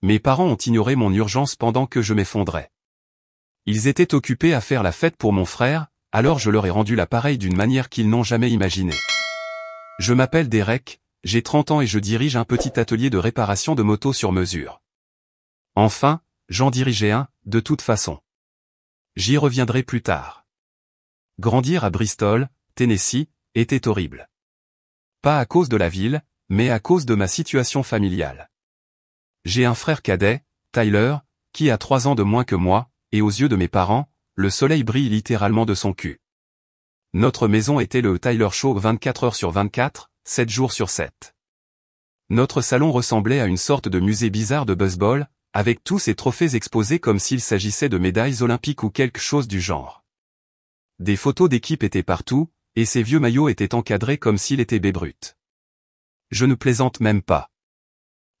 Mes parents ont ignoré mon urgence pendant que je m'effondrais. Ils étaient occupés à faire la fête pour mon frère, alors je leur ai rendu l'appareil d'une manière qu'ils n'ont jamais imaginée. Je m'appelle Derek, j'ai 30 ans et je dirige un petit atelier de réparation de motos sur mesure. Enfin, j'en dirigeais un, de toute façon. J'y reviendrai plus tard. Grandir à Bristol, Tennessee, était horrible. Pas à cause de la ville, mais à cause de ma situation familiale. J'ai un frère cadet, Tyler, qui a 3 ans de moins que moi, et aux yeux de mes parents, le soleil brille littéralement de son cul. Notre maison était le Tyler Show 24 heures sur 24, 7 jours sur 7. Notre salon ressemblait à une sorte de musée bizarre de baseball, avec tous ces trophées exposés comme s'il s'agissait de médailles olympiques ou quelque chose du genre. Des photos d'équipe étaient partout, et ces vieux maillots étaient encadrés comme s'il était Babe Ruth. Je ne plaisante même pas.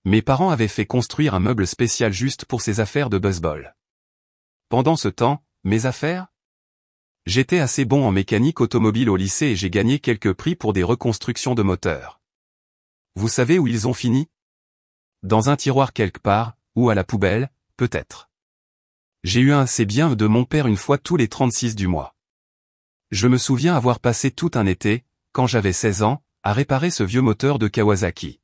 Mes parents avaient fait construire un meuble spécial juste pour ces affaires de baseball. Pendant ce temps, mes affaires? J'étais assez bon en mécanique automobile au lycée et j'ai gagné quelques prix pour des reconstructions de moteurs. Vous savez où ils ont fini? Dans un tiroir quelque part, ou à la poubelle, peut-être. J'ai eu un assez bien de mon père une fois tous les 36 du mois. Je me souviens avoir passé tout un été, quand j'avais 16 ans, à réparer ce vieux moteur de Kawasaki.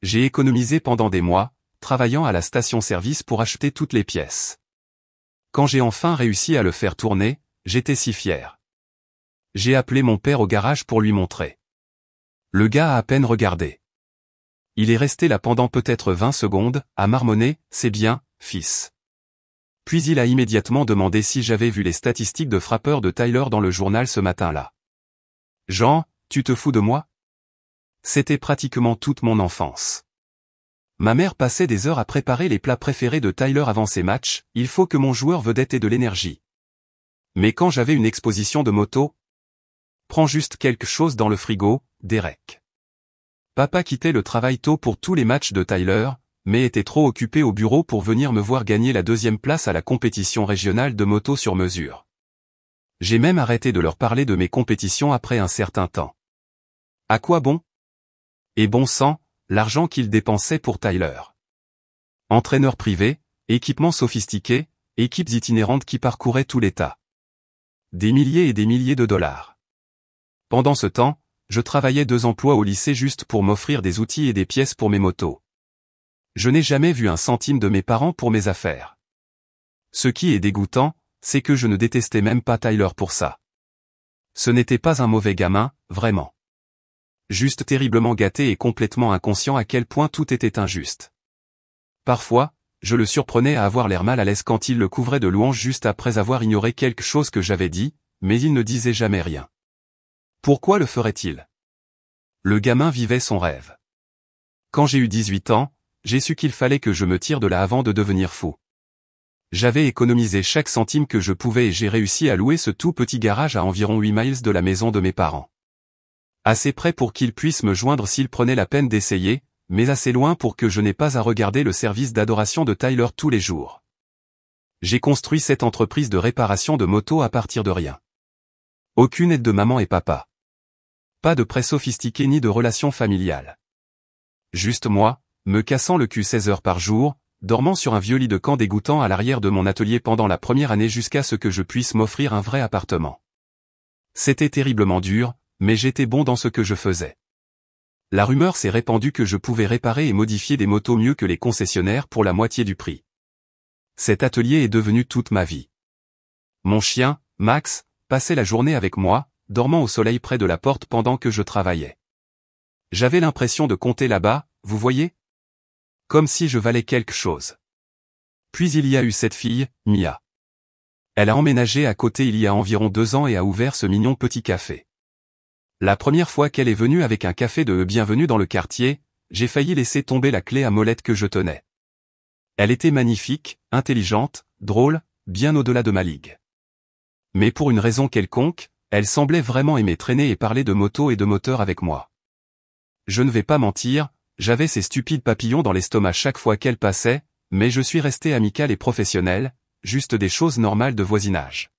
J'ai économisé pendant des mois, travaillant à la station-service pour acheter toutes les pièces. Quand j'ai enfin réussi à le faire tourner, j'étais si fier. J'ai appelé mon père au garage pour lui montrer. Le gars a à peine regardé. Il est resté là pendant peut-être 20 secondes, à marmonner, « C'est bien, fils ». Puis il a immédiatement demandé si j'avais vu les statistiques de frappeurs de Tyler dans le journal ce matin-là. Jean, tu te fous de moi? C'était pratiquement toute mon enfance. Ma mère passait des heures à préparer les plats préférés de Tyler avant ses matchs, il faut que mon joueur vedette ait de l'énergie. Mais quand j'avais une exposition de moto, prends juste quelque chose dans le frigo, Derek. Papa quittait le travail tôt pour tous les matchs de Tyler, mais était trop occupé au bureau pour venir me voir gagner la 2e place à la compétition régionale de moto sur mesure. J'ai même arrêté de leur parler de mes compétitions après un certain temps. À quoi bon? Et bon sang, l'argent qu'ils dépensaient pour Tyler. Entraîneur privé, équipements sophistiqués, équipes itinérantes qui parcouraient tout l'État. Des milliers et des milliers de dollars. Pendant ce temps, je travaillais 2 emplois au lycée juste pour m'offrir des outils et des pièces pour mes motos. Je n'ai jamais vu un centime de mes parents pour mes affaires. Ce qui est dégoûtant, c'est que je ne détestais même pas Tyler pour ça. Ce n'était pas un mauvais gamin, vraiment. Juste terriblement gâté et complètement inconscient à quel point tout était injuste. Parfois, je le surprenais à avoir l'air mal à l'aise quand il le couvrait de louanges juste après avoir ignoré quelque chose que j'avais dit, mais il ne disait jamais rien. Pourquoi le ferait-il? Le gamin vivait son rêve. Quand j'ai eu 18 ans, j'ai su qu'il fallait que je me tire de là avant de devenir fou. J'avais économisé chaque centime que je pouvais et j'ai réussi à louer ce tout petit garage à environ 8 miles de la maison de mes parents. Assez près pour qu'ils puissent me joindre s'ils prenaient la peine d'essayer, mais assez loin pour que je n'ai pas à regarder le service d'adoration de Tyler tous les jours. J'ai construit cette entreprise de réparation de motos à partir de rien. Aucune aide de maman et papa. Pas de prêt sophistiqué ni de relations familiales. Juste moi, me cassant le cul 16 heures par jour, dormant sur un vieux lit de camp dégoûtant à l'arrière de mon atelier pendant la première année jusqu'à ce que je puisse m'offrir un vrai appartement. C'était terriblement dur, mais j'étais bon dans ce que je faisais. La rumeur s'est répandue que je pouvais réparer et modifier des motos mieux que les concessionnaires pour la moitié du prix. Cet atelier est devenu toute ma vie. Mon chien, Max, passait la journée avec moi, dormant au soleil près de la porte pendant que je travaillais. J'avais l'impression de compter là-bas, vous voyez? Comme si je valais quelque chose. Puis il y a eu cette fille, Mia. Elle a emménagé à côté il y a environ 2 ans et a ouvert ce mignon petit café. La première fois qu'elle est venue avec un café de bienvenue dans le quartier, j'ai failli laisser tomber la clé à molette que je tenais. Elle était magnifique, intelligente, drôle, bien au-delà de ma ligue. Mais pour une raison quelconque, elle semblait vraiment aimer traîner et parler de moto et de moteur avec moi. Je ne vais pas mentir, j'avais ces stupides papillons dans l'estomac chaque fois qu'elle passait, mais je suis resté amical et professionnel, juste des choses normales de voisinage.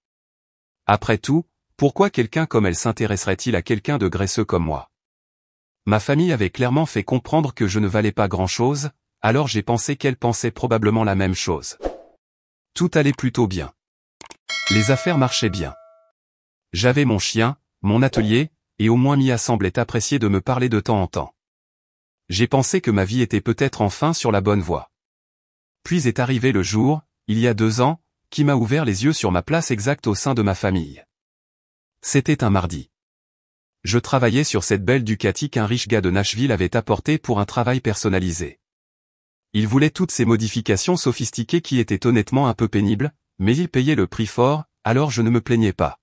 Après tout, pourquoi quelqu'un comme elle s'intéresserait-il à quelqu'un de graisseux comme moi? Ma famille avait clairement fait comprendre que je ne valais pas grand-chose, alors j'ai pensé qu'elle pensait probablement la même chose. Tout allait plutôt bien. Les affaires marchaient bien. J'avais mon chien, mon atelier, et au moins Mia semblait apprécier de me parler de temps en temps. J'ai pensé que ma vie était peut-être enfin sur la bonne voie. Puis est arrivé le jour, il y a 2 ans, qui m'a ouvert les yeux sur ma place exacte au sein de ma famille. C'était un mardi. Je travaillais sur cette belle Ducati qu'un riche gars de Nashville avait apportée pour un travail personnalisé. Il voulait toutes ces modifications sophistiquées qui étaient honnêtement un peu pénibles, mais il payait le prix fort, alors je ne me plaignais pas.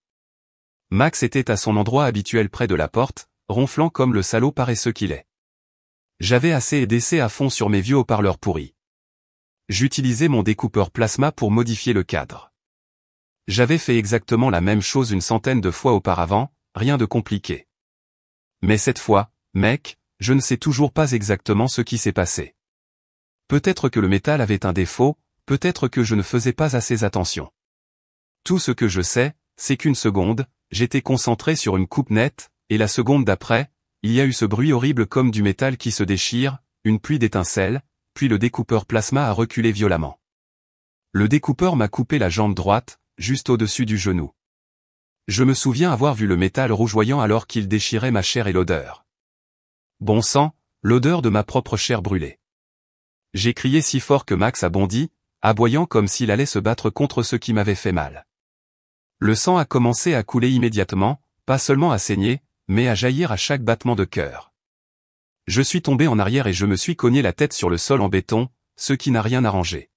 Max était à son endroit habituel près de la porte, ronflant comme le salaud paresseux qu'il est. J'avais assez EDC à fond sur mes vieux haut-parleurs pourris. J'utilisais mon découpeur plasma pour modifier le cadre. J'avais fait exactement la même chose une centaine de fois auparavant, rien de compliqué. Mais cette fois, mec, je ne sais toujours pas exactement ce qui s'est passé. Peut-être que le métal avait un défaut, peut-être que je ne faisais pas assez attention. Tout ce que je sais, c'est qu'une seconde, j'étais concentré sur une coupe nette, et la seconde d'après, il y a eu ce bruit horrible comme du métal qui se déchire, une pluie d'étincelles, puis le découpeur plasma a reculé violemment. Le découpeur m'a coupé la jambe droite, juste au-dessus du genou. Je me souviens avoir vu le métal rougeoyant alors qu'il déchirait ma chair et l'odeur. Bon sang, l'odeur de ma propre chair brûlée. J'ai crié si fort que Max a bondi, aboyant comme s'il allait se battre contre ce qui m'avait fait mal. Le sang a commencé à couler immédiatement, pas seulement à saigner, mais à jaillir à chaque battement de cœur. Je suis tombé en arrière et je me suis cogné la tête sur le sol en béton, ce qui n'a rien arrangé.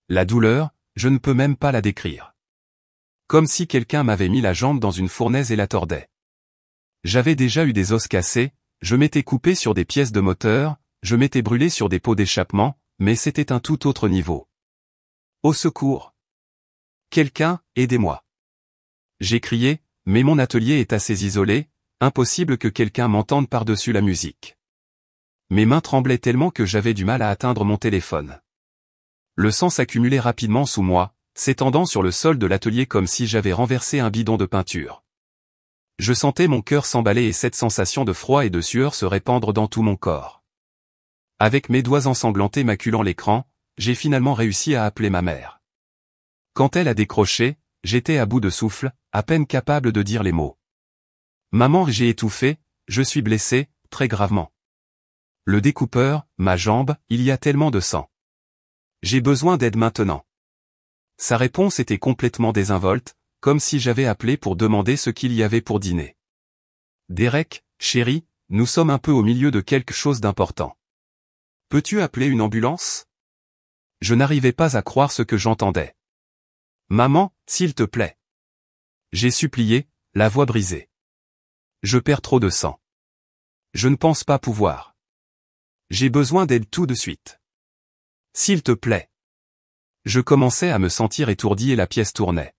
La douleur, je ne peux même pas la décrire. Comme si quelqu'un m'avait mis la jambe dans une fournaise et la tordait. J'avais déjà eu des os cassés, je m'étais coupé sur des pièces de moteur, je m'étais brûlé sur des pots d'échappement, mais c'était un tout autre niveau. Au secours! Quelqu'un, aidez-moi! J'ai crié, mais mon atelier est assez isolé, impossible que quelqu'un m'entende par-dessus la musique. Mes mains tremblaient tellement que j'avais du mal à atteindre mon téléphone. Le sang s'accumulait rapidement sous moi, s'étendant sur le sol de l'atelier comme si j'avais renversé un bidon de peinture. Je sentais mon cœur s'emballer et cette sensation de froid et de sueur se répandre dans tout mon corps. Avec mes doigts ensanglantés maculant l'écran, j'ai finalement réussi à appeler ma mère. Quand elle a décroché, j'étais à bout de souffle, à peine capable de dire les mots. Maman, j'ai étouffé, je suis blessé, très gravement. Le découpeur, ma jambe, il y a tellement de sang. J'ai besoin d'aide maintenant. Sa réponse était complètement désinvolte, comme si j'avais appelé pour demander ce qu'il y avait pour dîner. Derek, chérie, nous sommes un peu au milieu de quelque chose d'important. Peux-tu appeler une ambulance? Je n'arrivais pas à croire ce que j'entendais. Maman, s'il te plaît. J'ai supplié, la voix brisée. Je perds trop de sang. Je ne pense pas pouvoir. J'ai besoin d'aide tout de suite. S'il te plaît. Je commençais à me sentir étourdi et la pièce tournait.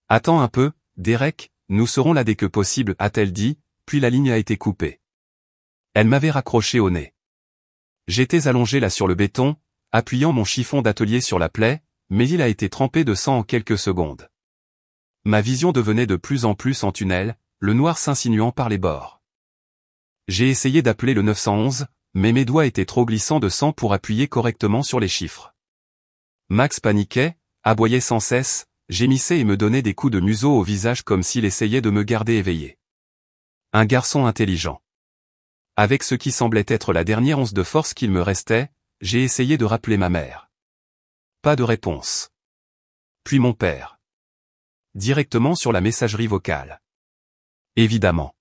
Attends un peu, Derek, nous serons là dès que possible, a-t-elle dit, puis la ligne a été coupée. Elle m'avait raccroché au nez. J'étais allongé là sur le béton, appuyant mon chiffon d'atelier sur la plaie, mais il a été trempé de sang en quelques secondes. Ma vision devenait de plus en plus en tunnel, le noir s'insinuant par les bords. J'ai essayé d'appeler le 911, mais mes doigts étaient trop glissants de sang pour appuyer correctement sur les chiffres. Max paniquait, aboyait sans cesse, gémissait et me donnait des coups de museau au visage comme s'il essayait de me garder éveillé. Un garçon intelligent. Avec ce qui semblait être la dernière once de force qu'il me restait, j'ai essayé de rappeler ma mère. Pas de réponse. Puis mon père. Directement sur la messagerie vocale. Évidemment.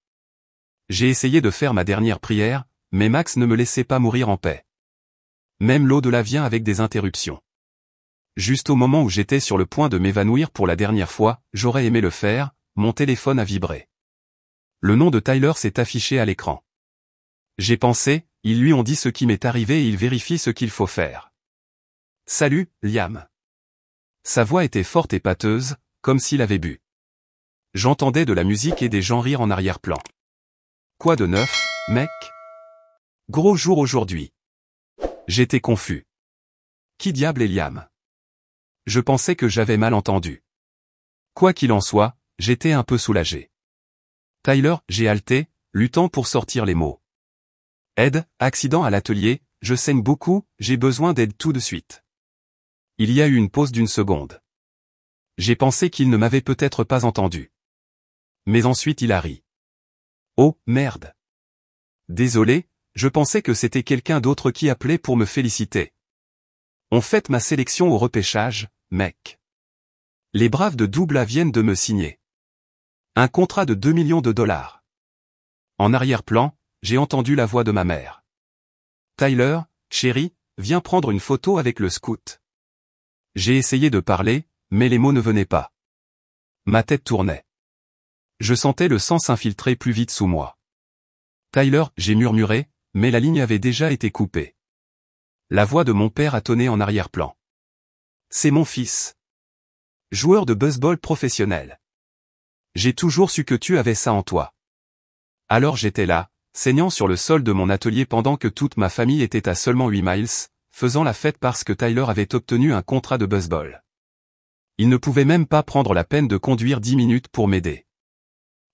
J'ai essayé de faire ma dernière prière, mais Max ne me laissait pas mourir en paix. Même l'au-delà vient avec des interruptions. Juste au moment où j'étais sur le point de m'évanouir pour la dernière fois, j'aurais aimé le faire, mon téléphone a vibré. Le nom de Tyler s'est affiché à l'écran. J'ai pensé, ils lui ont dit ce qui m'est arrivé et ils vérifient ce qu'il faut faire. Salut, Liam. Sa voix était forte et pâteuse, comme s'il avait bu. J'entendais de la musique et des gens rire en arrière-plan. Quoi de neuf, mec? Gros jour aujourd'hui. J'étais confus. Qui diable est Liam? Je pensais que j'avais mal entendu. Quoi qu'il en soit, j'étais un peu soulagé. Tyler, j'ai haleté, luttant pour sortir les mots. Aide, accident à l'atelier, je saigne beaucoup, j'ai besoin d'aide tout de suite. Il y a eu une pause d'une seconde. J'ai pensé qu'il ne m'avait peut-être pas entendu. Mais ensuite il a ri. Oh, merde. Désolé, je pensais que c'était quelqu'un d'autre qui appelait pour me féliciter. On fête ma sélection au repêchage, mec. Les Braves de Double A viennent de me signer un contrat de 2 millions de dollars. En arrière-plan, j'ai entendu la voix de ma mère. Tyler, chérie, viens prendre une photo avec le scout. J'ai essayé de parler, mais les mots ne venaient pas. Ma tête tournait. Je sentais le sang s'infiltrer plus vite sous moi. Tyler, j'ai murmuré, mais la ligne avait déjà été coupée. La voix de mon père a tonné en arrière-plan. C'est mon fils. Joueur de baseball professionnel. J'ai toujours su que tu avais ça en toi. Alors j'étais là, saignant sur le sol de mon atelier pendant que toute ma famille était à seulement 8 miles, faisant la fête parce que Tyler avait obtenu un contrat de baseball. Il ne pouvait même pas prendre la peine de conduire 10 minutes pour m'aider.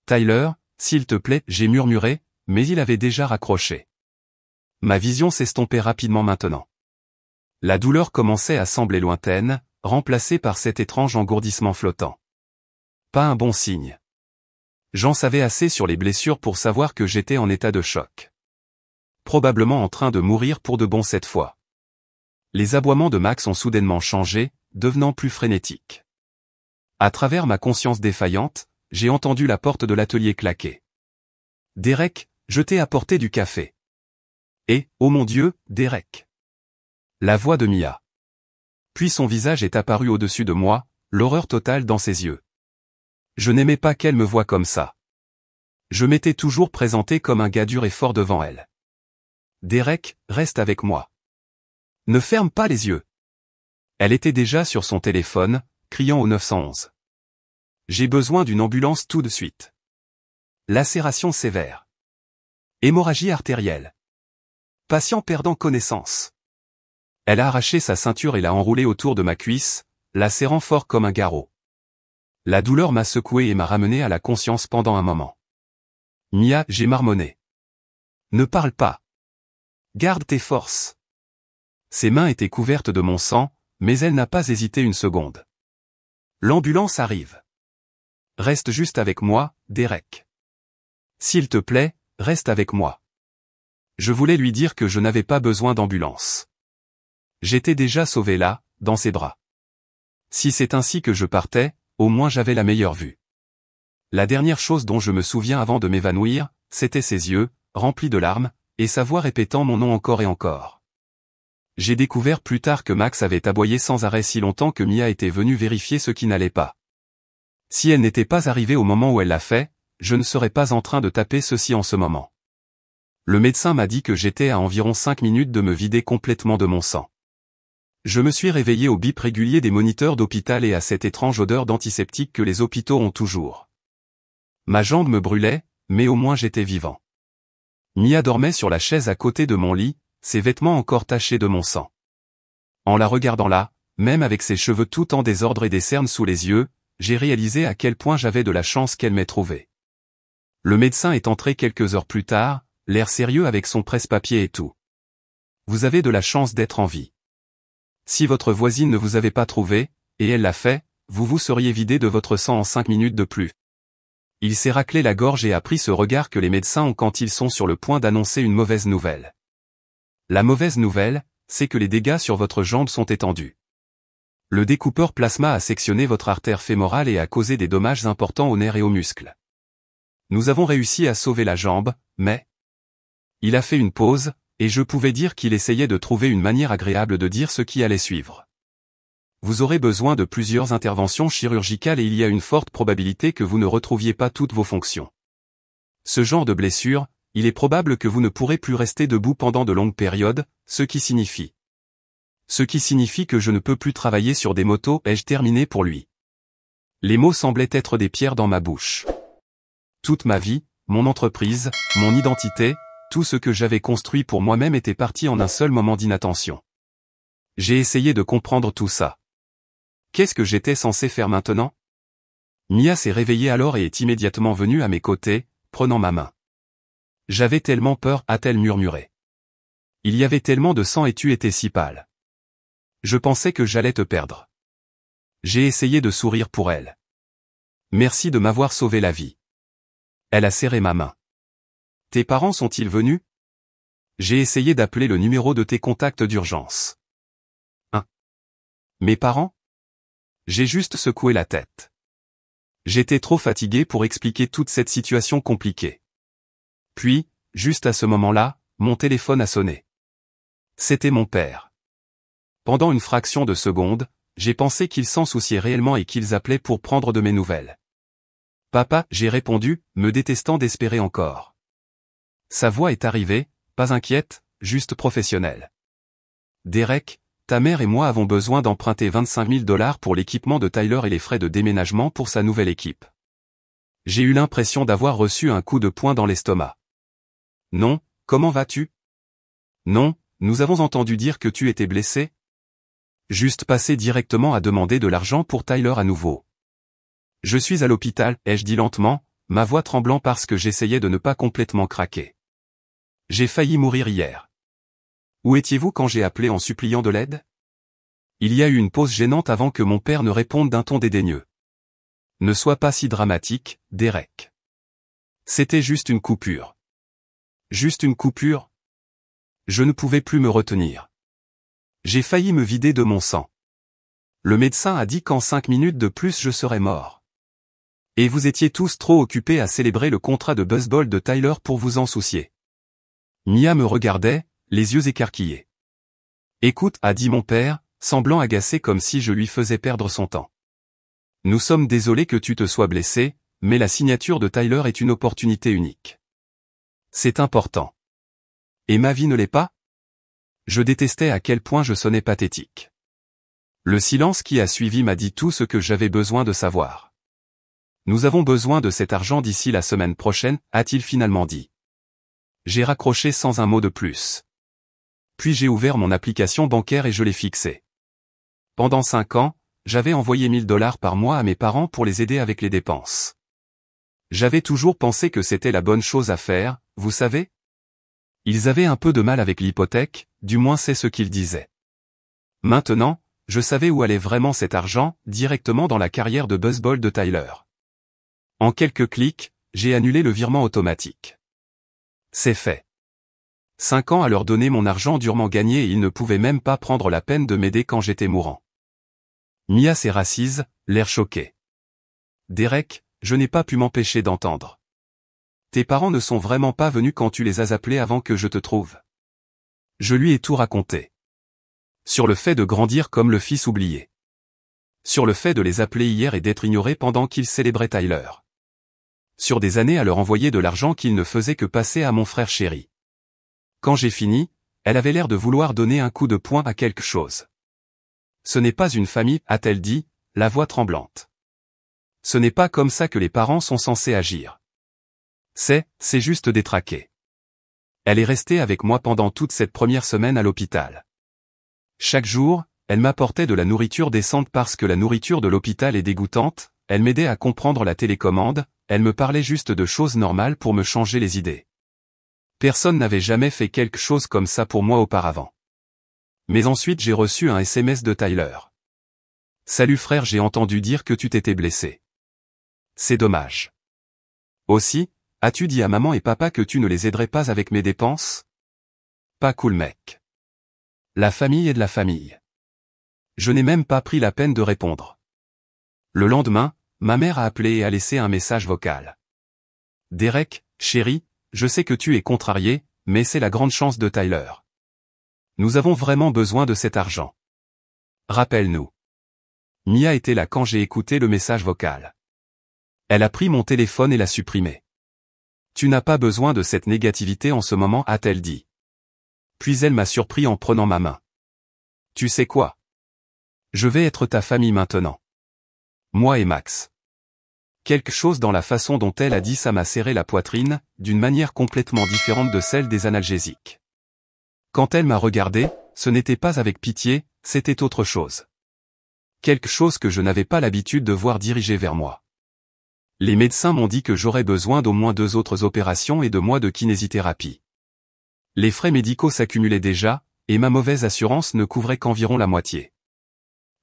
Tyler, s'il te plaît, j'ai murmuré, mais il avait déjà raccroché. Ma vision s'estompait rapidement maintenant. La douleur commençait à sembler lointaine, remplacée par cet étrange engourdissement flottant. Pas un bon signe. J'en savais assez sur les blessures pour savoir que j'étais en état de choc. Probablement en train de mourir pour de bon cette fois. Les aboiements de Max ont soudainement changé, devenant plus frénétiques. À travers ma conscience défaillante, j'ai entendu la porte de l'atelier claquer. Derek, je t'ai apporté du café. Et, oh mon Dieu, Derek. La voix de Mia. Puis son visage est apparu au-dessus de moi, l'horreur totale dans ses yeux. Je n'aimais pas qu'elle me voie comme ça. Je m'étais toujours présenté comme un gars dur et fort devant elle. Derek, reste avec moi. Ne ferme pas les yeux. Elle était déjà sur son téléphone, criant au 911. J'ai besoin d'une ambulance tout de suite. Lacération sévère. Hémorragie artérielle. Patient perdant connaissance. Elle a arraché sa ceinture et l'a enroulée autour de ma cuisse, la serrant fort comme un garrot. La douleur m'a secoué et m'a ramené à la conscience pendant un moment. Mia, j'ai marmonné. Ne parle pas. Garde tes forces. Ses mains étaient couvertes de mon sang, mais elle n'a pas hésité une seconde. L'ambulance arrive. Reste juste avec moi, Derek. S'il te plaît, reste avec moi. Je voulais lui dire que je n'avais pas besoin d'ambulance. J'étais déjà sauvé là, dans ses bras. Si c'est ainsi que je partais, au moins j'avais la meilleure vue. La dernière chose dont je me souviens avant de m'évanouir, c'était ses yeux, remplis de larmes, et sa voix répétant mon nom encore et encore. J'ai découvert plus tard que Max avait aboyé sans arrêt si longtemps que Mia était venue vérifier ce qui n'allait pas. Si elle n'était pas arrivée au moment où elle l'a fait, je ne serais pas en train de taper ceci en ce moment. Le médecin m'a dit que j'étais à environ 5 minutes de me vider complètement de mon sang. Je me suis réveillé au bip régulier des moniteurs d'hôpital et à cette étrange odeur d'antiseptique que les hôpitaux ont toujours. Ma jambe me brûlait, mais au moins j'étais vivant. Mia dormait sur la chaise à côté de mon lit, ses vêtements encore tachés de mon sang. En la regardant là, même avec ses cheveux tout en désordre et des cernes sous les yeux, j'ai réalisé à quel point j'avais de la chance qu'elle m'ait trouvé. Le médecin est entré quelques heures plus tard, l'air sérieux avec son presse-papier et tout. Vous avez de la chance d'être en vie. Si votre voisine ne vous avait pas trouvé, et elle l'a fait, vous vous seriez vidé de votre sang en 5 minutes de plus. Il s'est raclé la gorge et a pris ce regard que les médecins ont quand ils sont sur le point d'annoncer une mauvaise nouvelle. La mauvaise nouvelle, c'est que les dégâts sur votre jambe sont étendus. Le découpeur plasma a sectionné votre artère fémorale et a causé des dommages importants aux nerfs et aux muscles. Nous avons réussi à sauver la jambe, mais... Il a fait une pause, et je pouvais dire qu'il essayait de trouver une manière agréable de dire ce qui allait suivre. Vous aurez besoin de plusieurs interventions chirurgicales et il y a une forte probabilité que vous ne retrouviez pas toutes vos fonctions. Ce genre de blessure, il est probable que vous ne pourrez plus rester debout pendant de longues périodes, ce qui signifie que je ne peux plus travailler sur des motos, ai-je terminé pour lui. Les mots semblaient être des pierres dans ma bouche. Toute ma vie, mon entreprise, mon identité, tout ce que j'avais construit pour moi-même était parti en un seul moment d'inattention. J'ai essayé de comprendre tout ça. Qu'est-ce que j'étais censé faire maintenant? Mia s'est réveillée alors et est immédiatement venue à mes côtés, prenant ma main. J'avais tellement peur, a-t-elle murmuré. Il y avait tellement de sang et tu étais si pâle. Je pensais que j'allais te perdre. J'ai essayé de sourire pour elle. Merci de m'avoir sauvé la vie. Elle a serré ma main. Tes parents sont-ils venus? J'ai essayé d'appeler le numéro de tes contacts d'urgence. Mes parents? J'ai juste secoué la tête. J'étais trop fatigué pour expliquer toute cette situation compliquée. Puis, juste à ce moment-là, mon téléphone a sonné. C'était mon père. Pendant une fraction de seconde, j'ai pensé qu'ils s'en souciaient réellement et qu'ils appelaient pour prendre de mes nouvelles. Papa, j'ai répondu, me détestant d'espérer encore. Sa voix est arrivée, pas inquiète, juste professionnelle. Derek, ta mère et moi avons besoin d'emprunter 25 000 $ pour l'équipement de Tyler et les frais de déménagement pour sa nouvelle équipe. J'ai eu l'impression d'avoir reçu un coup de poing dans l'estomac. Non, comment vas-tu? Non, nous avons entendu dire que tu étais blessé? Juste passer directement à demander de l'argent pour Tyler à nouveau. Je suis à l'hôpital, ai-je dit lentement, ma voix tremblant parce que j'essayais de ne pas complètement craquer. J'ai failli mourir hier. Où étiez-vous quand j'ai appelé en suppliant de l'aide? Il y a eu une pause gênante avant que mon père ne réponde d'un ton dédaigneux. Ne sois pas si dramatique, Derek. C'était juste une coupure. Juste une coupure? Je ne pouvais plus me retenir. J'ai failli me vider de mon sang. Le médecin a dit qu'en 5 minutes de plus je serais mort. Et vous étiez tous trop occupés à célébrer le contrat de baseball de Tyler pour vous en soucier. Mia me regardait, les yeux écarquillés. Écoute, a dit mon père, semblant agacé comme si je lui faisais perdre son temps. Nous sommes désolés que tu te sois blessé, mais la signature de Tyler est une opportunité unique. C'est important. Et ma vie ne l'est pas? Je détestais à quel point je sonnais pathétique. Le silence qui a suivi m'a dit tout ce que j'avais besoin de savoir. Nous avons besoin de cet argent d'ici la semaine prochaine, a-t-il finalement dit. J'ai raccroché sans un mot de plus. Puis j'ai ouvert mon application bancaire et je l'ai fixée. Pendant 5 ans, j'avais envoyé 1 000 $ par mois à mes parents pour les aider avec les dépenses. J'avais toujours pensé que c'était la bonne chose à faire, vous savez? Ils avaient un peu de mal avec l'hypothèque, du moins c'est ce qu'ils disaient. Maintenant, je savais où allait vraiment cet argent, directement dans la carrière de baseball de Tyler. En quelques clics, j'ai annulé le virement automatique. C'est fait. 5 ans à leur donner mon argent durement gagné et ils ne pouvaient même pas prendre la peine de m'aider quand j'étais mourant. Mia s'est rassise, l'air choqué. Derek, je n'ai pas pu m'empêcher d'entendre. Tes parents ne sont vraiment pas venus quand tu les as appelés avant que je te trouve. Je lui ai tout raconté. Sur le fait de grandir comme le fils oublié. Sur le fait de les appeler hier et d'être ignorés pendant qu'ils célébraient Tyler. Sur des années à leur envoyer de l'argent qu'ils ne faisaient que passer à mon frère chéri. Quand j'ai fini, elle avait l'air de vouloir donner un coup de poing à quelque chose. Ce n'est pas une famille, a-t-elle dit, la voix tremblante. Ce n'est pas comme ça que les parents sont censés agir. C'est juste détraqué. Elle est restée avec moi pendant toute cette première semaine à l'hôpital. Chaque jour, elle m'apportait de la nourriture décente parce que la nourriture de l'hôpital est dégoûtante, elle m'aidait à comprendre la télécommande, elle me parlait juste de choses normales pour me changer les idées. Personne n'avait jamais fait quelque chose comme ça pour moi auparavant. Mais ensuite j'ai reçu un SMS de Tyler. Salut frère, j'ai entendu dire que tu t'étais blessé. C'est dommage. Aussi, as-tu dit à maman et papa que tu ne les aiderais pas avec mes dépenses? Pas cool mec. La famille est de la famille. Je n'ai même pas pris la peine de répondre. Le lendemain, ma mère a appelé et a laissé un message vocal. Derek, chéri, je sais que tu es contrarié, mais c'est la grande chance de Tyler. Nous avons vraiment besoin de cet argent. Rappelle-nous. Mia était là quand j'ai écouté le message vocal. Elle a pris mon téléphone et l'a supprimé. Tu n'as pas besoin de cette négativité en ce moment, a-t-elle dit. Puis elle m'a surpris en prenant ma main. Tu sais quoi? Je vais être ta famille maintenant. Moi et Max. Quelque chose dans la façon dont elle a dit ça m'a serré la poitrine, d'une manière complètement différente de celle des analgésiques. Quand elle m'a regardé, ce n'était pas avec pitié, c'était autre chose. Quelque chose que je n'avais pas l'habitude de voir diriger vers moi. Les médecins m'ont dit que j'aurais besoin d'au moins 2 autres opérations et de mois de kinésithérapie. Les frais médicaux s'accumulaient déjà, et ma mauvaise assurance ne couvrait qu'environ la moitié.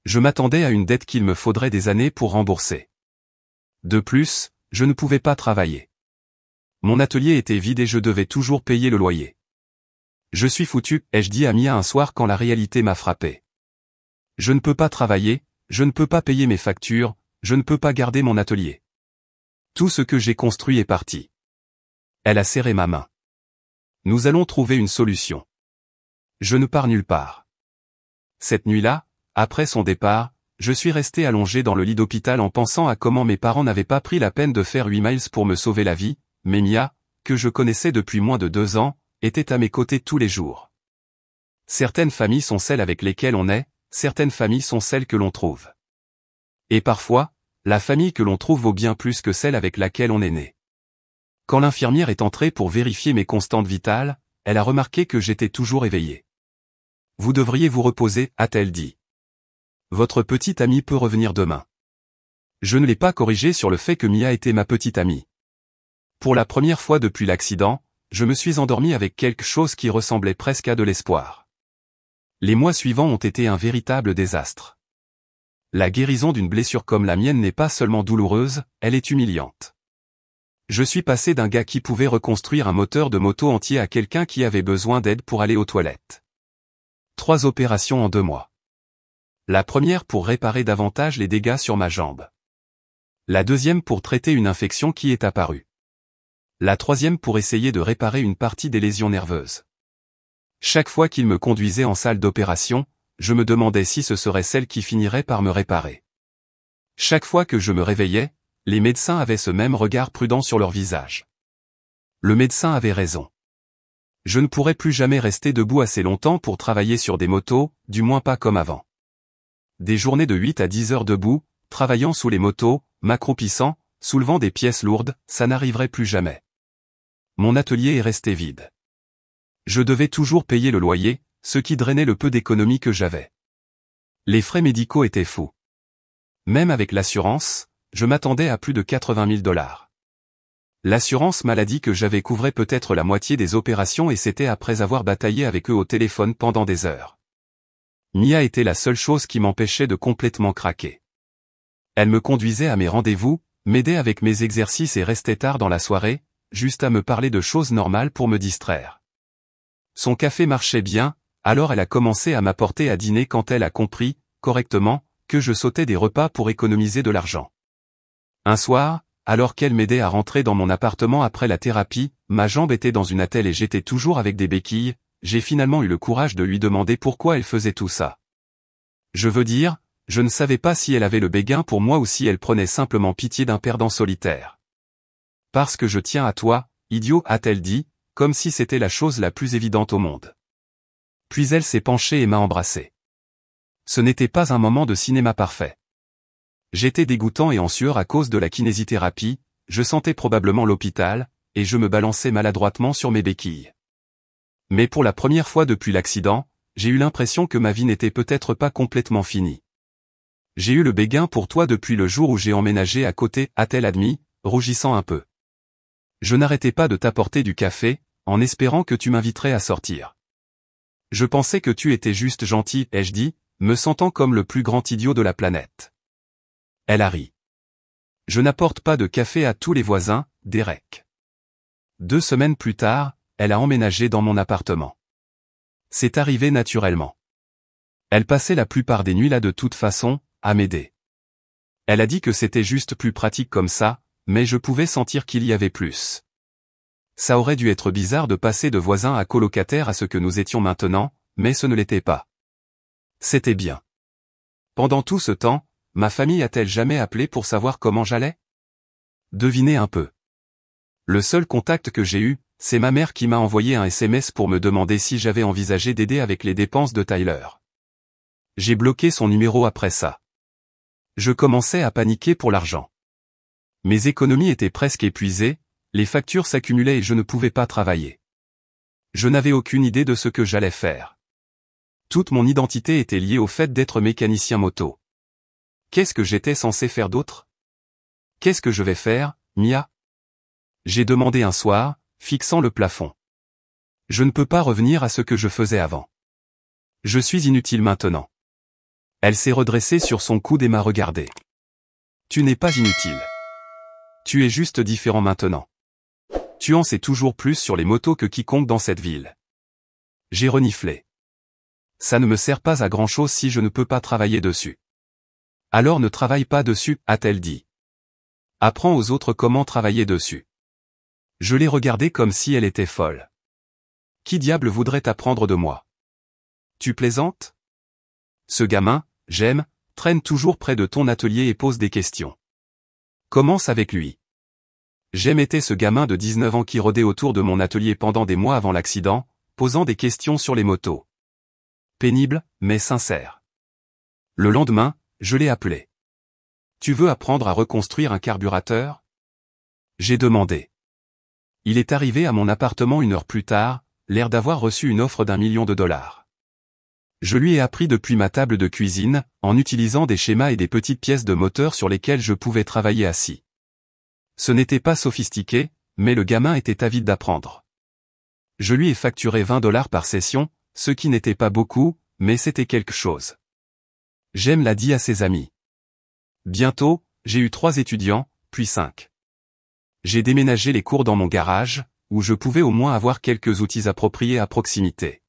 Je m'attendais à une dette qu'il me faudrait des années pour rembourser. De plus, je ne pouvais pas travailler. Mon atelier était vide et je devais toujours payer le loyer. Je suis foutu, ai-je dit à Mia un soir quand la réalité m'a frappé. Je ne peux pas travailler, je ne peux pas payer mes factures, je ne peux pas garder mon atelier. Tout ce que j'ai construit est parti. Elle a serré ma main. Nous allons trouver une solution. Je ne pars nulle part. Cette nuit-là, après son départ, je suis resté allongé dans le lit d'hôpital en pensant à comment mes parents n'avaient pas pris la peine de faire 8 miles pour me sauver la vie, mais Mia, que je connaissais depuis moins de 2 ans, était à mes côtés tous les jours. Certaines familles sont celles avec lesquelles on est, certaines familles sont celles que l'on trouve. Et parfois, la famille que l'on trouve vaut bien plus que celle avec laquelle on est né. Quand l'infirmière est entrée pour vérifier mes constantes vitales, elle a remarqué que j'étais toujours éveillé. « Vous devriez vous reposer », a-t-elle dit. « Votre petite amie peut revenir demain. » Je ne l'ai pas corrigée sur le fait que Mia était ma petite amie. Pour la première fois depuis l'accident, je me suis endormi avec quelque chose qui ressemblait presque à de l'espoir. Les mois suivants ont été un véritable désastre. La guérison d'une blessure comme la mienne n'est pas seulement douloureuse, elle est humiliante. Je suis passé d'un gars qui pouvait reconstruire un moteur de moto entier à quelqu'un qui avait besoin d'aide pour aller aux toilettes. 3 opérations en 2 mois. La première pour réparer davantage les dégâts sur ma jambe. La deuxième pour traiter une infection qui est apparue. La troisième pour essayer de réparer une partie des lésions nerveuses. Chaque fois qu'il me conduisait en salle d'opération, je me demandais si ce serait celle qui finirait par me réparer. Chaque fois que je me réveillais, les médecins avaient ce même regard prudent sur leur visage. Le médecin avait raison. Je ne pourrais plus jamais rester debout assez longtemps pour travailler sur des motos, du moins pas comme avant. Des journées de 8 à 10 heures debout, travaillant sous les motos, m'accroupissant, soulevant des pièces lourdes, ça n'arriverait plus jamais. Mon atelier est resté vide. Je devais toujours payer le loyer, ce qui drainait le peu d'économies que j'avais. Les frais médicaux étaient fous. Même avec l'assurance, je m'attendais à plus de 80 000 $. L'assurance maladie que j'avais couvrait peut-être la moitié des opérations et c'était après avoir bataillé avec eux au téléphone pendant des heures. Mia était la seule chose qui m'empêchait de complètement craquer. Elle me conduisait à mes rendez-vous, m'aidait avec mes exercices et restait tard dans la soirée, juste à me parler de choses normales pour me distraire. Son café marchait bien, alors elle a commencé à m'apporter à dîner quand elle a compris, correctement, que je sautais des repas pour économiser de l'argent. Un soir, alors qu'elle m'aidait à rentrer dans mon appartement après la thérapie, ma jambe était dans une attelle et j'étais toujours avec des béquilles, j'ai finalement eu le courage de lui demander pourquoi elle faisait tout ça. Je veux dire, je ne savais pas si elle avait le béguin pour moi ou si elle prenait simplement pitié d'un perdant solitaire. « Parce que je tiens à toi, idiot », a-t-elle dit, comme si c'était la chose la plus évidente au monde. Puis elle s'est penchée et m'a embrassé. Ce n'était pas un moment de cinéma parfait. J'étais dégoûtant et en sueur à cause de la kinésithérapie, je sentais probablement l'hôpital, et je me balançais maladroitement sur mes béquilles. Mais pour la première fois depuis l'accident, j'ai eu l'impression que ma vie n'était peut-être pas complètement finie. J'ai eu le béguin pour toi depuis le jour où j'ai emménagé à côté, a-t-elle admis, rougissant un peu. Je n'arrêtais pas de t'apporter du café, en espérant que tu m'inviterais à sortir. Je pensais que tu étais juste gentil, ai-je dit, me sentant comme le plus grand idiot de la planète. Elle a ri. Je n'apporte pas de café à tous les voisins, Derek. 2 semaines plus tard, elle a emménagé dans mon appartement. C'est arrivé naturellement. Elle passait la plupart des nuits là de toute façon, à m'aider. Elle a dit que c'était juste plus pratique comme ça, mais je pouvais sentir qu'il y avait plus. Ça aurait dû être bizarre de passer de voisin à colocataire à ce que nous étions maintenant, mais ce ne l'était pas. C'était bien. Pendant tout ce temps, ma famille a-t-elle jamais appelé pour savoir comment j'allais? Devinez un peu. Le seul contact que j'ai eu, c'est ma mère qui m'a envoyé un SMS pour me demander si j'avais envisagé d'aider avec les dépenses de Tyler. J'ai bloqué son numéro après ça. Je commençais à paniquer pour l'argent. Mes économies étaient presque épuisées, les factures s'accumulaient et je ne pouvais pas travailler. Je n'avais aucune idée de ce que j'allais faire. Toute mon identité était liée au fait d'être mécanicien moto. Qu'est-ce que j'étais censé faire d'autre? Qu'est-ce que je vais faire, Mia? J'ai demandé un soir, fixant le plafond. Je ne peux pas revenir à ce que je faisais avant. Je suis inutile maintenant. Elle s'est redressée sur son coude et m'a regardé. Tu n'es pas inutile. Tu es juste différent maintenant. Tu en sais toujours plus sur les motos que quiconque dans cette ville. J'ai reniflé. Ça ne me sert pas à grand chose si je ne peux pas travailler dessus. Alors ne travaille pas dessus, a-t-elle dit. Apprends aux autres comment travailler dessus. Je l'ai regardée comme si elle était folle. Qui diable voudrait t'apprendre de moi? Tu plaisantes? Ce gamin, j'aime, traîne toujours près de ton atelier et pose des questions. Commence avec lui. J'aime était ce gamin de 19 ans qui rôdait autour de mon atelier pendant des mois avant l'accident, posant des questions sur les motos. Pénible, mais sincère. Le lendemain, je l'ai appelé. Tu veux apprendre à reconstruire un carburateur? J'ai demandé. Il est arrivé à mon appartement 1 heure plus tard, l'air d'avoir reçu une offre d'1 million de dollars. Je lui ai appris depuis ma table de cuisine, en utilisant des schémas et des petites pièces de moteur sur lesquelles je pouvais travailler assis. Ce n'était pas sophistiqué, mais le gamin était avide d'apprendre. Je lui ai facturé 20 dollars par session, ce qui n'était pas beaucoup, mais c'était quelque chose. J'aime l'a dit à ses amis. Bientôt, j'ai eu 3 étudiants, puis 5. J'ai déménagé les cours dans mon garage, où je pouvais au moins avoir quelques outils appropriés à proximité.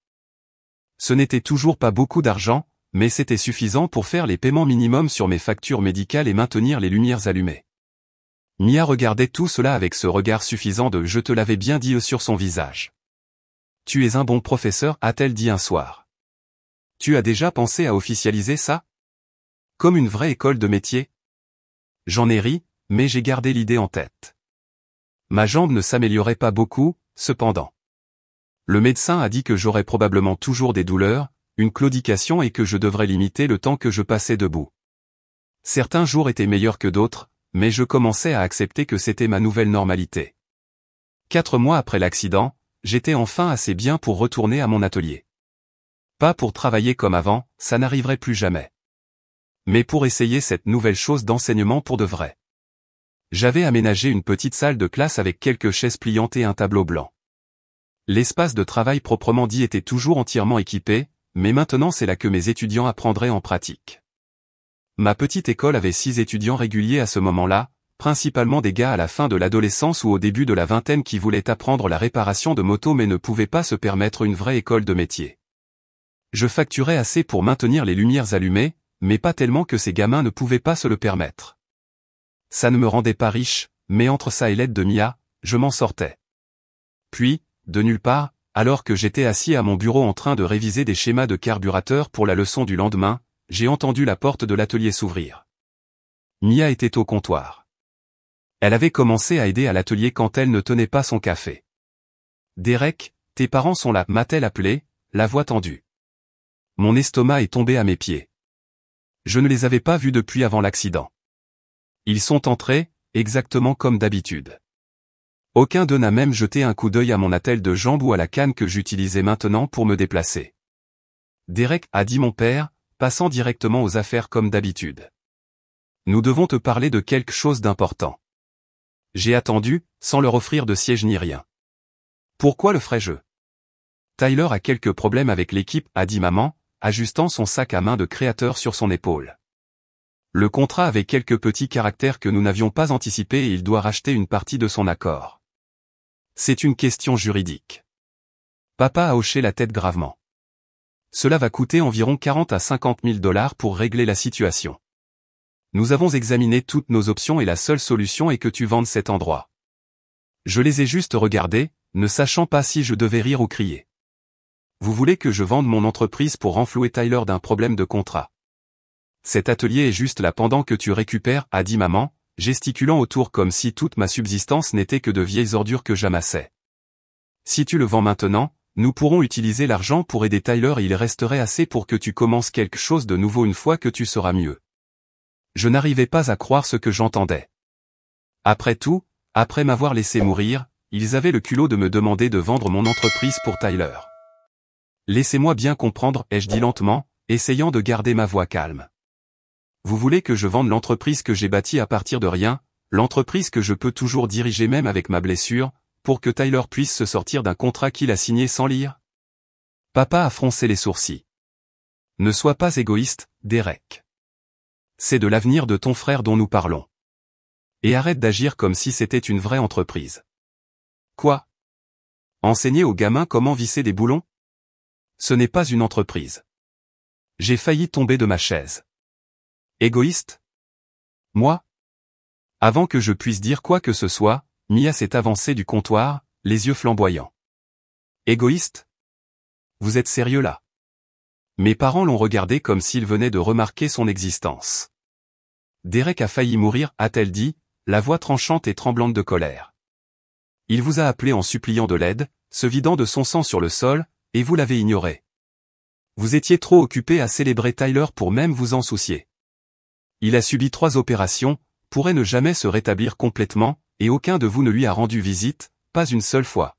Ce n'était toujours pas beaucoup d'argent, mais c'était suffisant pour faire les paiements minimums sur mes factures médicales et maintenir les lumières allumées. Mia regardait tout cela avec ce regard suffisant de « je te l'avais bien dit » sur son visage. « Tu es un bon professeur » a-t-elle dit un soir. « Tu as déjà pensé à officialiser ça? Comme une vraie école de métier? » J'en ai ri, mais j'ai gardé l'idée en tête. Ma jambe ne s'améliorait pas beaucoup, cependant. Le médecin a dit que j'aurais probablement toujours des douleurs, une claudication et que je devrais limiter le temps que je passais debout. Certains jours étaient meilleurs que d'autres, mais je commençais à accepter que c'était ma nouvelle normalité. 4 mois après l'accident, j'étais enfin assez bien pour retourner à mon atelier. Pas pour travailler comme avant, ça n'arriverait plus jamais. Mais pour essayer cette nouvelle chose d'enseignement pour de vrai. J'avais aménagé une petite salle de classe avec quelques chaises pliantes et un tableau blanc. L'espace de travail proprement dit était toujours entièrement équipé, mais maintenant c'est là que mes étudiants apprendraient en pratique. Ma petite école avait 6 étudiants réguliers à ce moment-là, principalement des gars à la fin de l'adolescence ou au début de la vingtaine qui voulaient apprendre la réparation de motos mais ne pouvaient pas se permettre une vraie école de métier. Je facturais assez pour maintenir les lumières allumées, mais pas tellement que ces gamins ne pouvaient pas se le permettre. Ça ne me rendait pas riche, mais entre ça et l'aide de Mia, je m'en sortais. Puis, de nulle part, alors que j'étais assis à mon bureau en train de réviser des schémas de carburateur pour la leçon du lendemain, j'ai entendu la porte de l'atelier s'ouvrir. Mia était au comptoir. Elle avait commencé à aider à l'atelier quand elle ne tenait pas son café. « Derek, tes parents sont là » m'a-t-elle appelé, la voix tendue. Mon estomac est tombé à mes pieds. Je ne les avais pas vus depuis avant l'accident. Ils sont entrés, exactement comme d'habitude. Aucun d'eux n'a même jeté un coup d'œil à mon attelle de jambes ou à la canne que j'utilisais maintenant pour me déplacer. « Derek » a dit mon père, passant directement aux affaires comme d'habitude. « Nous devons te parler de quelque chose d'important. » J'ai attendu, sans leur offrir de siège ni rien. « Pourquoi le ferais-je? » Tyler a quelques problèmes avec l'équipe, a dit maman, ajustant son sac à main de créateur sur son épaule. Le contrat avait quelques petits caractères que nous n'avions pas anticipés et il doit racheter une partie de son accord. C'est une question juridique. Papa a hoché la tête gravement. Cela va coûter environ 40 à 50 000 dollars pour régler la situation. Nous avons examiné toutes nos options et la seule solution est que tu vendes cet endroit. Je les ai juste regardés, ne sachant pas si je devais rire ou crier. Vous voulez que je vende mon entreprise pour renflouer Tyler d'un problème de contrat? Cet atelier est juste là pendant que tu récupères, a dit maman, gesticulant autour comme si toute ma subsistance n'était que de vieilles ordures que j'amassais. Si tu le vends maintenant, nous pourrons utiliser l'argent pour aider Tyler et il resterait assez pour que tu commences quelque chose de nouveau une fois que tu seras mieux. Je n'arrivais pas à croire ce que j'entendais. Après tout, après m'avoir laissé mourir, ils avaient le culot de me demander de vendre mon entreprise pour Tyler. Laissez-moi bien comprendre, ai-je dit lentement, essayant de garder ma voix calme. Vous voulez que je vende l'entreprise que j'ai bâtie à partir de rien, l'entreprise que je peux toujours diriger même avec ma blessure, pour que Tyler puisse se sortir d'un contrat qu'il a signé sans lire? Papa a froncé les sourcils. Ne sois pas égoïste, Derek. C'est de l'avenir de ton frère dont nous parlons. Et arrête d'agir comme si c'était une vraie entreprise. Quoi? Enseigner aux gamins comment visser des boulons? Ce n'est pas une entreprise. J'ai failli tomber de ma chaise. Égoïste? Moi? Avant que je puisse dire quoi que ce soit, Mia s'est avancée du comptoir, les yeux flamboyants. Égoïste? Vous êtes sérieux là? Mes parents l'ont regardé comme s'ils venaient de remarquer son existence. Derek a failli mourir, a-t-elle dit, la voix tranchante et tremblante de colère. Il vous a appelé en suppliant de l'aide, se vidant de son sang sur le sol, et vous l'avez ignoré. Vous étiez trop occupé à célébrer Tyler pour même vous en soucier. Il a subi 3 opérations, pourrait ne jamais se rétablir complètement, et aucun de vous ne lui a rendu visite, pas une seule fois.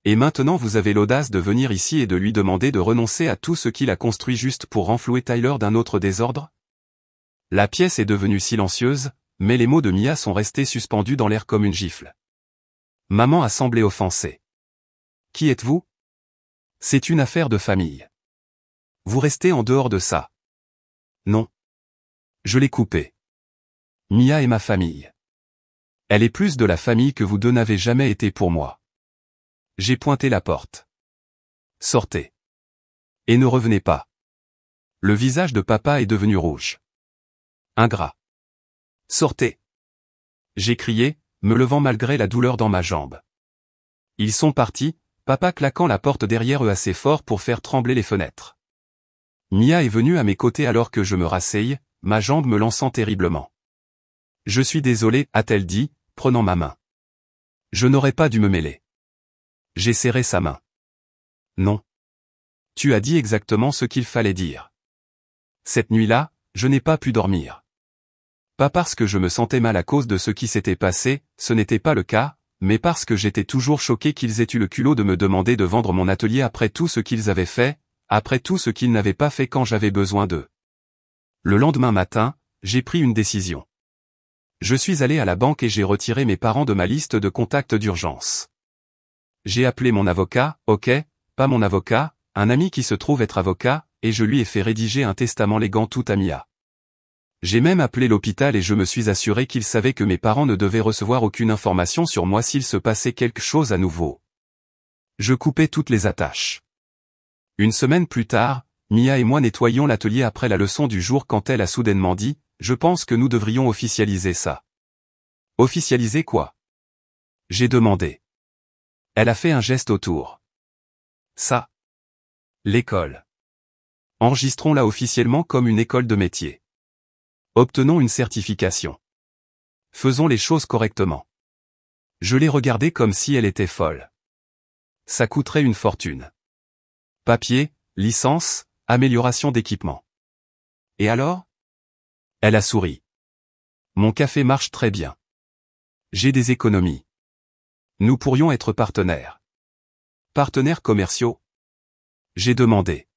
Et maintenant vous avez l'audace de venir ici et de lui demander de renoncer à tout ce qu'il a construit juste pour renflouer Tyler d'un autre désordre? La pièce est devenue silencieuse, mais les mots de Mia sont restés suspendus dans l'air comme une gifle. Maman a semblé offensée. Qui êtes-vous? C'est une affaire de famille. Vous restez en dehors de ça. Non. Je l'ai coupé. Mia est ma famille. Elle est plus de la famille que vous deux n'avez jamais été pour moi. J'ai pointé la porte. Sortez. Et ne revenez pas. Le visage de papa est devenu rouge. Ingrat. Sortez. J'ai crié, me levant malgré la douleur dans ma jambe. Ils sont partis, papa claquant la porte derrière eux assez fort pour faire trembler les fenêtres. Mia est venue à mes côtés alors que je me rasseyais, ma jambe me lançant terriblement. Je suis désolé, a-t-elle dit, prenant ma main. Je n'aurais pas dû me mêler. J'ai serré sa main. Non. Tu as dit exactement ce qu'il fallait dire. Cette nuit-là, je n'ai pas pu dormir. Pas parce que je me sentais mal à cause de ce qui s'était passé, ce n'était pas le cas, mais parce que j'étais toujours choqué qu'ils aient eu le culot de me demander de vendre mon atelier après tout ce qu'ils avaient fait, après tout ce qu'ils n'avaient pas fait quand j'avais besoin d'eux. Le lendemain matin, j'ai pris une décision. Je suis allé à la banque et j'ai retiré mes parents de ma liste de contacts d'urgence. J'ai appelé mon avocat, ok, pas mon avocat, un ami qui se trouve être avocat, et je lui ai fait rédiger un testament léguant tout à Mia. J'ai même appelé l'hôpital et je me suis assuré qu'ils savaient que mes parents ne devaient recevoir aucune information sur moi s'il se passait quelque chose à nouveau. Je coupais toutes les attaches. Une semaine plus tard, Mia et moi nettoyions l'atelier après la leçon du jour quand elle a soudainement dit « Je pense que nous devrions officialiser ça. » Officialiser quoi? J'ai demandé. Elle a fait un geste autour. Ça. L'école. Enregistrons-la officiellement comme une école de métier. Obtenons une certification. Faisons les choses correctement. Je l'ai regardée comme si elle était folle. Ça coûterait une fortune. Papier, licence, amélioration d'équipement. Et alors? Elle a souri. Mon café marche très bien. J'ai des économies. Nous pourrions être partenaires. Partenaires commerciaux? J'ai demandé.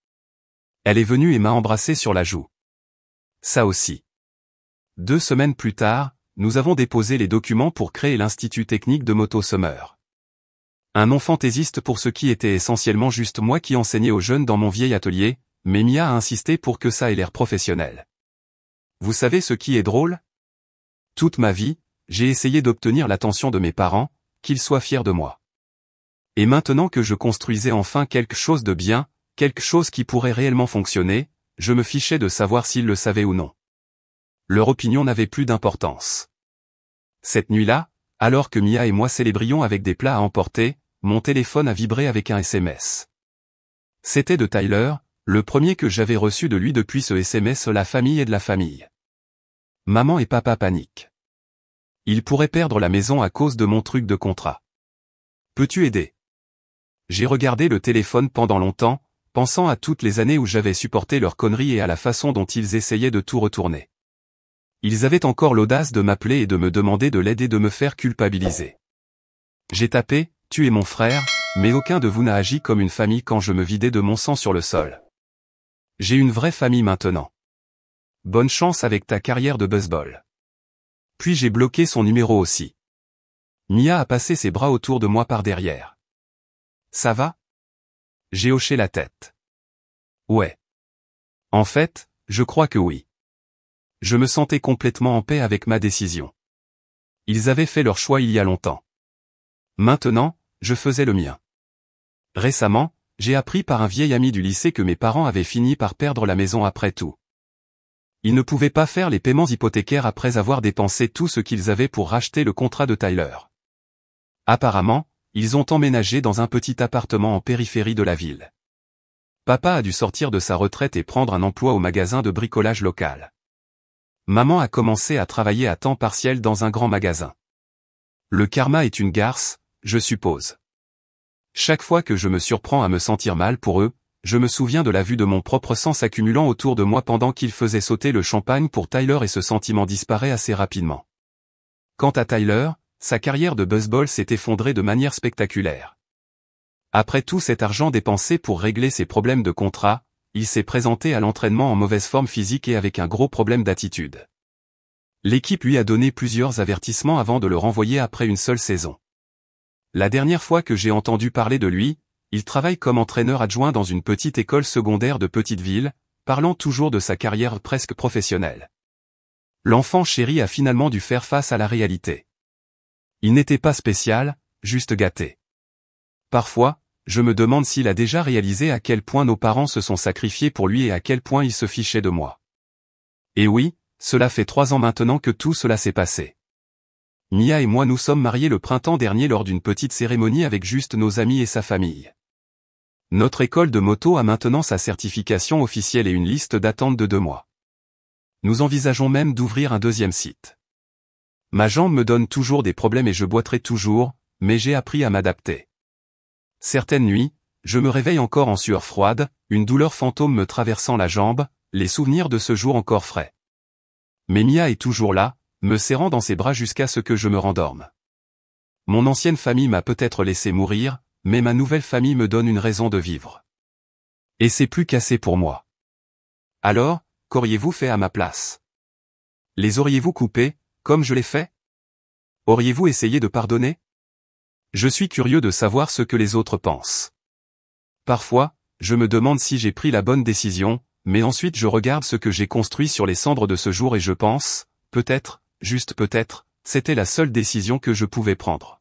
Elle est venue et m'a embrassé sur la joue. Ça aussi. 2 semaines plus tard, nous avons déposé les documents pour créer l'Institut technique de Moto Summer. Un nom fantaisiste pour ce qui était essentiellement juste moi qui enseignais aux jeunes dans mon vieil atelier, mais Mia a insisté pour que ça ait l'air professionnel. Vous savez ce qui est drôle? Toute ma vie, j'ai essayé d'obtenir l'attention de mes parents, qu'ils soient fiers de moi. Et maintenant que je construisais enfin quelque chose de bien, quelque chose qui pourrait réellement fonctionner, je me fichais de savoir s'ils le savaient ou non. Leur opinion n'avait plus d'importance. Cette nuit-là, alors que Mia et moi célébrions avec des plats à emporter, mon téléphone a vibré avec un SMS. C'était de Tyler, le premier que j'avais reçu de lui depuis ce SMS La famille et de la famille. Maman et papa paniquent. Ils pourraient perdre la maison à cause de mon truc de contrat. Peux-tu aider? J'ai regardé le téléphone pendant longtemps, pensant à toutes les années où j'avais supporté leurs conneries et à la façon dont ils essayaient de tout retourner. Ils avaient encore l'audace de m'appeler et de me demander de l'aide et de me faire culpabiliser. J'ai tapé, tu es mon frère, mais aucun de vous n'a agi comme une famille quand je me vidais de mon sang sur le sol. J'ai une vraie famille maintenant. Bonne chance avec ta carrière de baseball. Puis j'ai bloqué son numéro aussi. Mia a passé ses bras autour de moi par derrière. Ça va? J'ai hoché la tête. Ouais. En fait, je crois que oui. Je me sentais complètement en paix avec ma décision. Ils avaient fait leur choix il y a longtemps. Maintenant, je faisais le mien. Récemment, j'ai appris par un vieil ami du lycée que mes parents avaient fini par perdre la maison après tout. Ils ne pouvaient pas faire les paiements hypothécaires après avoir dépensé tout ce qu'ils avaient pour racheter le contrat de Tyler. Apparemment, ils ont emménagé dans un petit appartement en périphérie de la ville. Papa a dû sortir de sa retraite et prendre un emploi au magasin de bricolage local. Maman a commencé à travailler à temps partiel dans un grand magasin. Le karma est une garce, je suppose. Chaque fois que je me surprends à me sentir mal pour eux, je me souviens de la vue de mon propre sang s'accumulant autour de moi pendant qu'ils faisaient sauter le champagne pour Tyler et ce sentiment disparaît assez rapidement. Quant à Tyler, sa carrière de baseball s'est effondrée de manière spectaculaire. Après tout cet argent dépensé pour régler ses problèmes de contrat, il s'est présenté à l'entraînement en mauvaise forme physique et avec un gros problème d'attitude. L'équipe lui a donné plusieurs avertissements avant de le renvoyer après une seule saison. La dernière fois que j'ai entendu parler de lui, il travaille comme entraîneur adjoint dans une petite école secondaire de petite ville, parlant toujours de sa carrière presque professionnelle. L'enfant chéri a finalement dû faire face à la réalité. Il n'était pas spécial, juste gâté. Parfois, je me demande s'il a déjà réalisé à quel point nos parents se sont sacrifiés pour lui et à quel point ils se fichaient de moi. Et oui, cela fait 3 ans maintenant que tout cela s'est passé. Mia et moi nous sommes mariés le printemps dernier lors d'une petite cérémonie avec juste nos amis et sa famille. Notre école de moto a maintenant sa certification officielle et une liste d'attente de 2 mois. Nous envisageons même d'ouvrir un deuxième site. Ma jambe me donne toujours des problèmes et je boiterai toujours, mais j'ai appris à m'adapter. Certaines nuits, je me réveille encore en sueur froide, une douleur fantôme me traversant la jambe, les souvenirs de ce jour encore frais. Mais Mia est toujours là, me serrant dans ses bras jusqu'à ce que je me rendorme. Mon ancienne famille m'a peut-être laissé mourir, mais ma nouvelle famille me donne une raison de vivre. Et c'est plus qu'assez pour moi. Alors, qu'auriez-vous fait à ma place? Les auriez-vous coupés, comme je l'ai fait? Auriez-vous essayé de pardonner? Je suis curieux de savoir ce que les autres pensent. Parfois, je me demande si j'ai pris la bonne décision, mais ensuite je regarde ce que j'ai construit sur les cendres de ce jour et je pense, peut-être, juste peut-être, c'était la seule décision que je pouvais prendre.